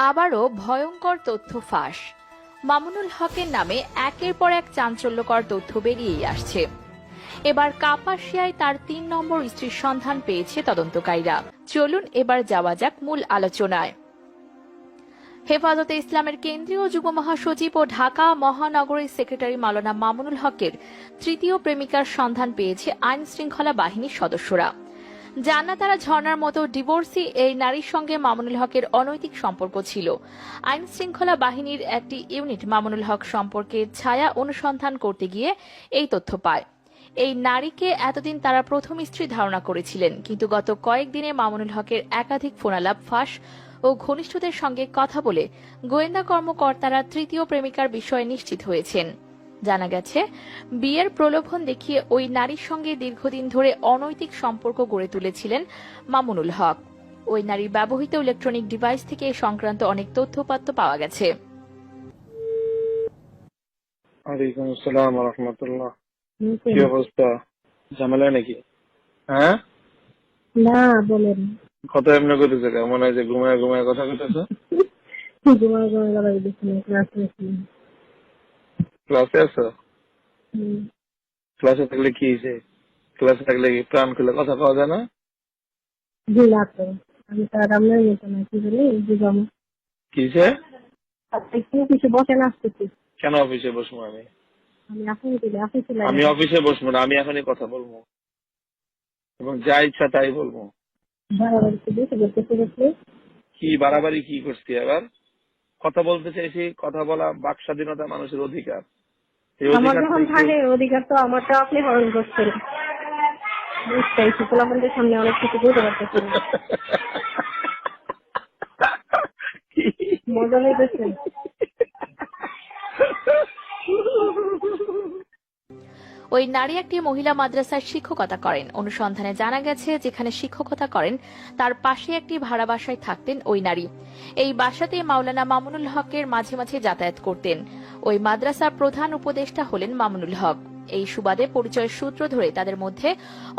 আবারও ভয়ঙ্কর তথ্য ফাঁস। মামুনুল হকের নামে একের পর এক চাঞ্চল্যকর তথ্য বেরিয়েই আসছে। এবার কাপাসিয়ায় তার ৩ নম্বর স্ত্রীর সন্ধান পেয়েছে তদন্তকারীরা। চলুন এবার যাওয়া যাক মূল আলোচনায়। হেফাজতে ইসলামের কেন্দ্রীয় যুগ্ম মহাসচিব ও ঢাকা মহানগরীর সেক্রেটারি মাওলানা মামুনুল হকের তৃতীয় প্রেমিকার সন্ধান পেয়েছে আইন শৃঙ্খলা বাহিনীর সদস্যরা। জান্নাতারা ঝর্ণার মতো ডিভোর্সি এই নারীর সঙ্গে মামুনুল হকের অনৈতিক সম্পর্ক ছিল। আইন শৃঙ্খলা বাহিনীর একটি ইউনিট মামুনুল হক সম্পর্কে ছায়া অনুসন্ধান করতে গিয়ে এই তথ্য পায়। এই নারীকে এতদিন তারা প্রথম স্ত্রী ধারণা করেছিলেন, কিন্তু গত কয়েকদিনে মামুনুল হকের একাধিক ফোনালাপ ফাঁস ও ঘনিষ্ঠদের সঙ্গে কথা বলে গোয়েন্দা কর্মকর্তারা তৃতীয় প্রেমিকার বিষয়ে নিশ্চিত হয়েছেন। জানা গেছে, বিয়ের প্রলোভন দেখিয়ে ওই নারীর সঙ্গে দীর্ঘদিন ধরে অনৈতিক সম্পর্ক গড়ে তুলেছিলেন মামুনুল হক। ওই নারীর ব্যবহৃত ইলেকট্রনিক ডিভাইস থেকে এ সংক্রান্ত অনেক তথ্যপাত্র পাওয়া গেছে। ওয়ালাইকুম আসসালাম ওয়া রাহমাতুল্লাহ। কি অবস্থা? ঝামেলা নাকি? হ্যাঁ, না বলেন। কত এমনি করতেছে? মনে হয় যে ঘুমায় ঘুমায় কথা কইতেছে। ঘুমায় ঘুমায় গলা দিচ্ছিলাম, ক্লাসে ছিলাম। ক্লাসে আছো? ক্লাসে থাকলে কি হয়েছে? ক্লাসে থাকলে কি প্রাণ খুলে কথা পাওয়া যায় না? জি লাগতো। আমি তার আপনার মতো না, কি বলি বুঝাম। কি হয়েছে? একটু কিছু বসে না আসতেছি। কেন অফিসে বসবো আমি? আমি এখন দিলে অফিসে আমি অফিসে বসবো না, আমি এখনই কথা বলবো এবং যা ইচ্ছা তাই বলবো। বাড়াবাড়ি বেশি করতেছি দেখলে। কি বাড়াবাড়ি কি করছি এবার? কথা বলতে চাইছি, কথা বলা বাক স্বাধীনতা মানুষের অধিকার। এই আমার অধিকার যখন থাকে অধিকার তো আমারটা আপনি হরণ করছেন। বুঝতেছি পোলাপনদের সামনে অনেক কিছু বলতে পারতেছি না। মজা লাগতেছে। ওই নারী একটি মহিলা মাদ্রাসায় শিক্ষকতা করেন। অনুসন্ধানে জানা গেছে, যেখানে শিক্ষকতা করেন তার পাশে একটি ভাড়া বাসায় থাকতেন ওই নারী। এই বাসাতে মাওলানা মামুনুল হকের মাঝে মাঝে যাতায়াত করতেন। ওই মাদ্রাসার প্রধান উপদেষ্টা হলেন মামুনুল হক। এই সুবাদে পরিচয়ের সূত্র ধরে তাদের মধ্যে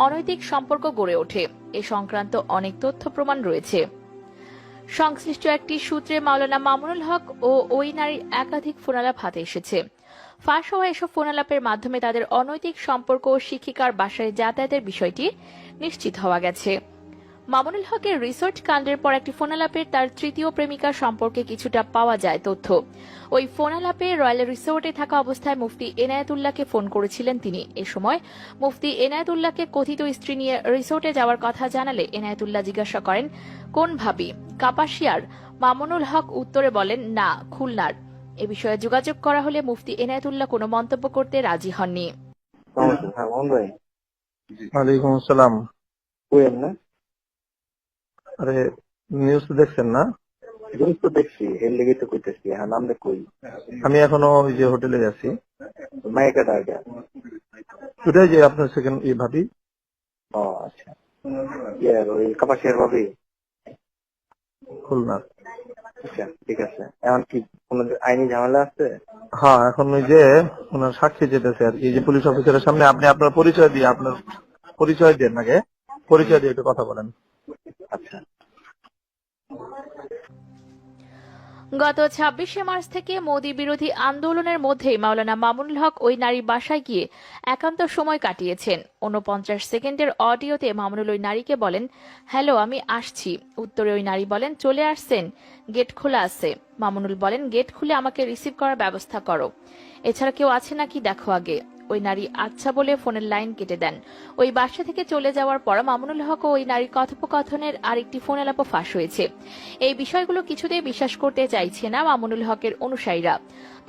অনৈতিক সম্পর্ক গড়ে ওঠে। এ সংক্রান্ত অনেক তথ্য প্রমাণ রয়েছে। সংশ্লিষ্ট একটি সূত্রে মাওলানা মামুনুল হক ও ওই নারীর একাধিক ফোনালাপ হাতে এসেছে। ফাঁস হওয়া এসব ফোনালাপের মাধ্যমে তাদের অনৈতিক সম্পর্ক ও শিক্ষিকার বাসায় যাতায়াতের বিষয়টি নিশ্চিত হওয়া গেছে। মামুনুল হকের রিসোর্ট কাণ্ডের পর একটি ফোনালাপের তার তৃতীয় প্রেমিকা সম্পর্কে কিছুটা পাওয়া যায় তথ্য। ওই ফোনালাপে রয়্যাল রিসোর্টে থাকা অবস্থায় মুফতি এনায়েতুল্লাহকে ফোন করেছিলেন তিনি। এ সময় মুফতি এনায়েতুল্লাহকে কথিত স্ত্রী নিয়ে রিসোর্টে যাওয়ার কথা জানালে এনায়েতুল্লাহ জিজ্ঞাসা করেন, কোন ভাবি? কাপাসিয়ার? মামুনুল হক উত্তরে বলেন, না, খুলনার। এ বিষয়ে যোগাযোগ করা হলে মুফতি এনায়েতুল্লাহ কোনো মন্তব্য করতে রাজি হননি। ওয়ালাইকুম আসসালাম। আরে নিউজ তো দেখছেন না? তো দেখছি, এর লেগে তো কইতেছি। হ্যাঁ, নাম দেখ কই। আমি এখনো ওই যে হোটেলে আছি। মাইকা ডাকা। ওটাই যে আপনার সেকেন্ড ভাবি। ও আচ্ছা, ওই কাপাসিয়ার ভাবি খুলনা। আচ্ছা, ঠিক আছে। এখন কি কোন আইনি ঝামেলা আছে? হ্যাঁ, এখন ওই যে ওনার সাক্ষী যেতেছে আর কি, এই যে পুলিশ অফিসারের সামনে আপনি আপনার পরিচয় দিয়ে, আপনার পরিচয় দেন আগে, পরিচয় দিয়ে একটু কথা বলেন। আচ্ছা। গত ২৬শে মার্চ থেকে মোদি বিরোধী আন্দোলনের মধ্যেই মাওলানা মামুনুল হক ওই নারীর বাসায় গিয়ে একান্ত সময় কাটিয়েছেন। ৪৯ সেকেন্ডের অডিওতে মামুনুল ওই নারীকে বলেন, হ্যালো, আমি আসছি। উত্তরে ওই নারী বলেন, চলে আসছেন? গেট খোলা আছে। মামুনুল বলেন, গেট খুলে আমাকে রিসিভ করার ব্যবস্থা করো। এছাড়া কেউ আছে নাকি দেখো আগে। ওই নারী আচ্ছা বলে ফোনের লাইন কেটে দেন। ওই বাসা থেকে চলে যাওয়ার পর মামুনুল হক ও ওই নারীর কথোপকথনের আরেকটি ফোন আলাপও ফাঁস হয়েছে। এই বিষয়গুলো কিছুতেই বিশ্বাস করতে চাইছে না মামুনুল হকের অনুসারীরা।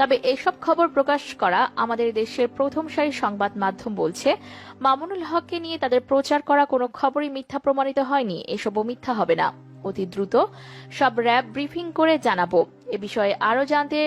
তবে এসব খবর প্রকাশ করা আমাদের দেশের প্রথম সারির সংবাদ মাধ্যম বলছে, মামুনুল হককে নিয়ে তাদের প্রচার করা কোনো খবরই মিথ্যা প্রমাণিত হয়নি। এসবও মিথ্যা হবে না। অতি দ্রুত সব র্যাব ব্রিফিং করে জানাবো। এ বিষয়ে আরো জানতে